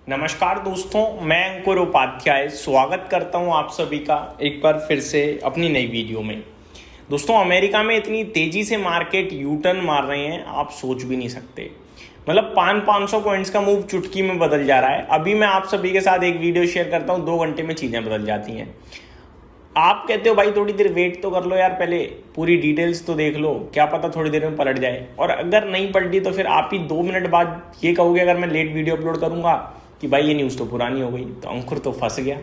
नमस्कार दोस्तों, मैं अंकुर उपाध्याय स्वागत करता हूं आप सभी का एक बार फिर से अपनी नई वीडियो में। दोस्तों, अमेरिका में इतनी तेजी से मार्केट यू टर्न मार रहे हैं आप सोच भी नहीं सकते। मतलब 500 पॉइंट्स का मूव चुटकी में बदल जा रहा है। अभी मैं आप सभी के साथ एक वीडियो शेयर करता हूं, 2 घंटे में चीजें बदल जाती हैं। आप कहते हो भाई थोड़ी देर वेट तो कर लो यार, पहले पूरी डिटेल्स तो देख लो, क्या पता थोड़ी देर में पलट जाए। और अगर नहीं पलटी तो फिर आप ही 2 मिनट बाद ये कहोगे अगर मैं लेट वीडियो अपलोड करूंगा कि भाई ये न्यूज़ तो पुरानी हो गई, तो अंकुर तो फंस गया।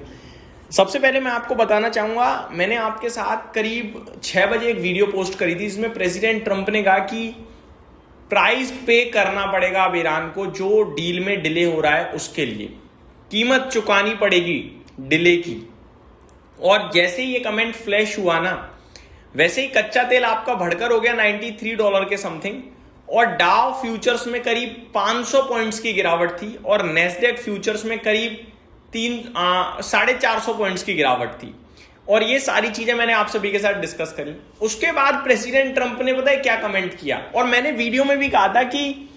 सबसे पहले मैं आपको बताना चाहूंगा, मैंने आपके साथ करीब 6 बजे एक वीडियो पोस्ट करी थी जिसमें प्रेसिडेंट ट्रंप ने कहा कि प्राइस पे करना पड़ेगा अब ईरान को, जो डील में डिले हो रहा है उसके लिए कीमत चुकानी पड़ेगी डिले की। और जैसे ही ये कमेंट फ्लैश हुआ ना, वैसे ही कच्चा तेल आपका बढ़कर हो गया $93 के समथिंग, और डाउ फ्यूचर्स में करीब 500 पॉइंट्स की गिरावट थी और नेस्डेक फ्यूचर्स में करीब 450 पॉइंट्स की गिरावट थी। और ये सारी चीजें मैंने आप सभी के साथ डिस्कस करी। उसके बाद प्रेसिडेंट ट्रंप ने पता है क्या कमेंट किया, और मैंने वीडियो में भी कहा था कि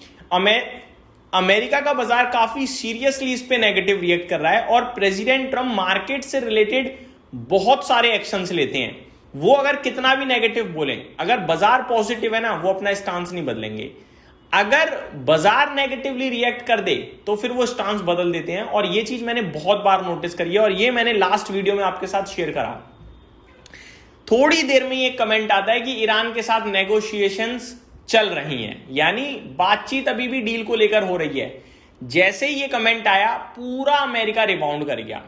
अमेरिका का बाजार काफी सीरियसली इस पे नेगेटिव रिएक्ट कर रहा है और प्रेसिडेंट ट्रंप मार्केट से रिलेटेड बहुत सारे एक्शंस लेते हैं। वो अगर कितना भी नेगेटिव बोलें, अगर बाजार पॉजिटिव है ना, वो अपना स्टांस नहीं बदलेंगे। अगर बाजार नेगेटिवली रिएक्ट कर दे तो फिर वो स्टांस बदल देते हैं। और ये चीज मैंने बहुत बार नोटिस करी है और ये मैंने लास्ट वीडियो में आपके साथ शेयर करा। थोड़ी देर में ये कमेंट आता है कि ईरान के साथ नेगोशिएशंस चल रही हैं, यानी बातचीत अभी भी डील को लेकर हो रही है। जैसे ही ये कमेंट आया, पूरा अमेरिका रिबाउंड कर गया।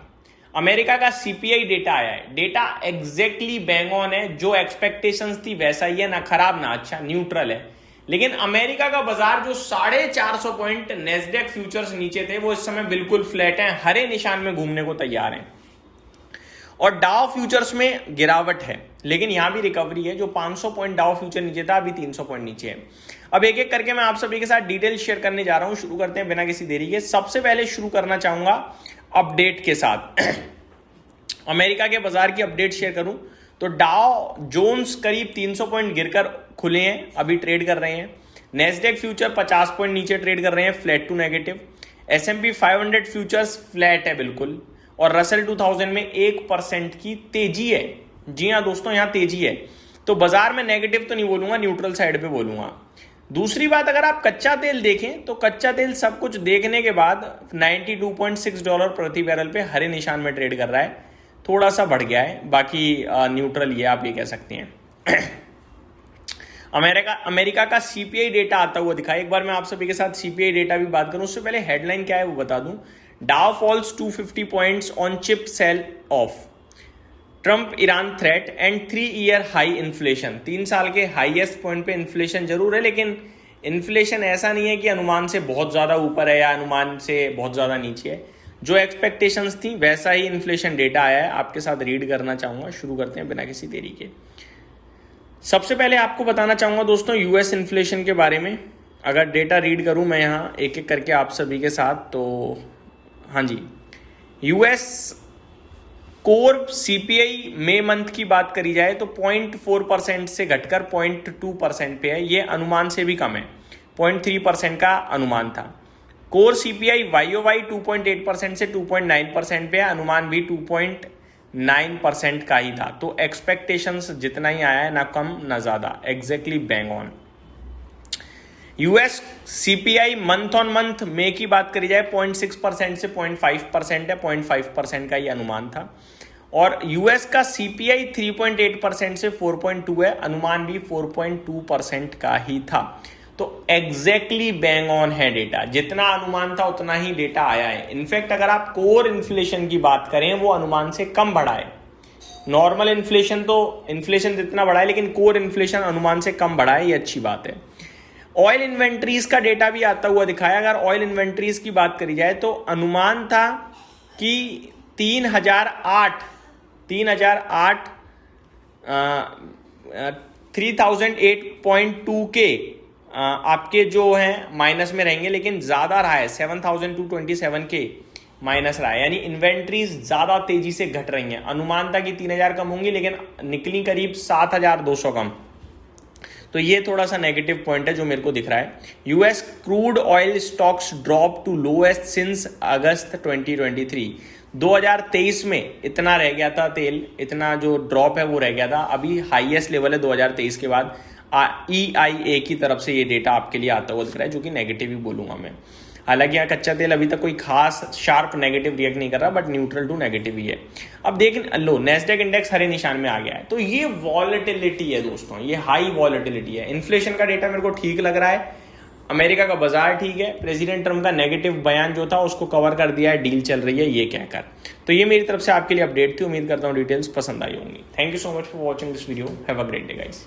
अमेरिका का सीपीआई डेटा आया है, डेटा एग्जैक्टली बैंग ऑन है, जो एक्सपेक्टेशंस थी वैसा ही है, ना खराब ना अच्छा, न्यूट्रल है। लेकिन अमेरिका का बाजार जो 450 पॉइंट नेस्डेक फ्यूचर्स नीचे थे, वो इस समय बिल्कुल फ्लैट हैं, हरे निशान में घूमने को तैयार हैं। और डाउ फ्यूचर्स में गिरावट है, लेकिन यहां भी रिकवरी है। जो 500 पॉइंट डाउ फ्यूचर नीचे था, अभी 300 पॉइंट नीचे है। अब एक एक करके मैं आप सभी के साथ डिटेल शेयर करने जा रहा हूं। शुरू करते हैं बिना किसी देरी के। सबसे पहले शुरू करना चाहूंगा अपडेट के साथ। अमेरिका के बाजार की अपडेट शेयर करूं तो डाउ जोन्स करीब 300 पॉइंट गिरकर खुले हैं, अभी ट्रेड कर रहे हैं। नेस्डेक फ्यूचर 50 पॉइंट नीचे ट्रेड कर रहे हैं, flat to negative. S&P 500 futures flat है बिल्कुल, और रसल 2000 में 1% की तेजी है। जी हाँ दोस्तों, यहां तेजी है। तो बाजार में नेगेटिव तो नहीं बोलूंगा, न्यूट्रल साइड पे बोलूंगा। दूसरी बात, अगर आप कच्चा तेल देखें तो कच्चा तेल सब कुछ देखने के बाद $92.6 प्रति बैरल पे हरे निशान में ट्रेड कर रहा है। थोड़ा सा बढ़ गया है, बाकी न्यूट्रल ये आप ये कह सकते हैं। अमेरिका का सीपीआई डेटा आता हुआ दिखा। एक बार मैं आप सभी के साथ सीपीआई डेटा भी बात करूं, उससे पहले हेडलाइन क्या है वो बता दूं। Dow falls 250 points on chip sell off, Trump Iran threat and 3-year high inflation. 3 साल के हाईएस्ट पॉइंट पे इन्फ्लेशन जरूर है, लेकिन इन्फ्लेशन ऐसा नहीं है कि अनुमान से बहुत ज्यादा ऊपर है या अनुमान से बहुत ज्यादा नीचे है। जो एक्सपेक्टेशंस थी वैसा ही इन्फ्लेशन डेटा आया है, आपके साथ रीड करना चाहूंगा। शुरू करते हैं बिना किसी देरी के। सबसे पहले आपको बताना चाहूंगा दोस्तों यूएस इन्फ्लेशन के बारे में। अगर डेटा रीड करूं मैं यहाँ एक एक करके आप सभी के साथ, तो हाँ जी, यूएस कोर सीपीआई मई मंथ की बात करी जाए तो 0.4% से घटकर 0.2% पे है। ये अनुमान से भी कम है, 0.3% का अनुमान था। कोर सीपीआई वाईओवाई 2.8% से 2.9% पे है, अनुमान भी 2.9% का ही था। तो एक्सपेक्टेशंस जितना ही आया है, ना कम ना ज्यादा, exactly bang on. US CPI month on month मई की बात करी जाए 0.6% से 0.5% है, 0.5% का ही अनुमान था। और यूएस का सीपीआई 3.8% से 4.2 है, अनुमान भी 4.2% का ही था। तो एग्जैक्टली बैंग ऑन है डेटा, जितना अनुमान था उतना ही डेटा आया है। इनफैक्ट अगर आप कोर इन्फ्लेशन की बात करें, वो अनुमान से कम बढ़ा है। नॉर्मल इन्फ्लेशन तो इन्फ्लेशन जितना बढ़ा है, लेकिन कोर इन्फ्लेशन अनुमान से कम बढ़ा है, ये अच्छी बात है। ऑयल इन्वेंट्रीज का डेटा भी आता हुआ दिखाया। अगर ऑयल इन्वेंट्रीज की बात करी जाए तो अनुमान था कि 3008.2 के आपके जो हैं माइनस में रहेंगे, लेकिन ज्यादा रहा है 7227 के माइनस रहा है, यानी इन्वेंट्रीज ज्यादा तेजी से घट रही हैं। अनुमान था कि 3000 कम होंगी, लेकिन निकली करीब 7200 कम। तो ये थोड़ा सा नेगेटिव पॉइंट है जो मेरे को दिख रहा है। US crude oil stocks drop to lowest since August 2023। 2023 में इतना रह गया था तेल, इतना जो ड्रॉप है वो रह गया था, अभी हाईएस्ट लेवल है 2023 के बाद। EIA की तरफ से ये डेटा आपके लिए आता हुआ दिख रहा है, जो कि नेगेटिव ही बोलूंगा मैं। हालांकि यहाँ कच्चा तेल अभी तक कोई खास शार्प नेगेटिव रिएक्ट नहीं कर रहा, बट न्यूट्रल टू नेगेटिव ही है। अब देख लो, नेस्डेक इंडेक्स हरे निशान में आ गया है, तो ये वॉलेटिलिटी है दोस्तों, ये हाई वॉलेटिलिटी है। इन्फ्लेशन का डेटा मेरे को ठीक लग रहा है, अमेरिका का बाजार ठीक है, प्रेसिडेंट ट्रम्प का नेगेटिव बयान जो था उसको कवर कर दिया है, डील चल रही है ये कहकर। तो ये मेरी तरफ से आपके लिए अपडेट थी, उम्मीद करता हूँ डिटेल्स पसंद आई होंगी। Thank you so much for watching this video, have a great day guys.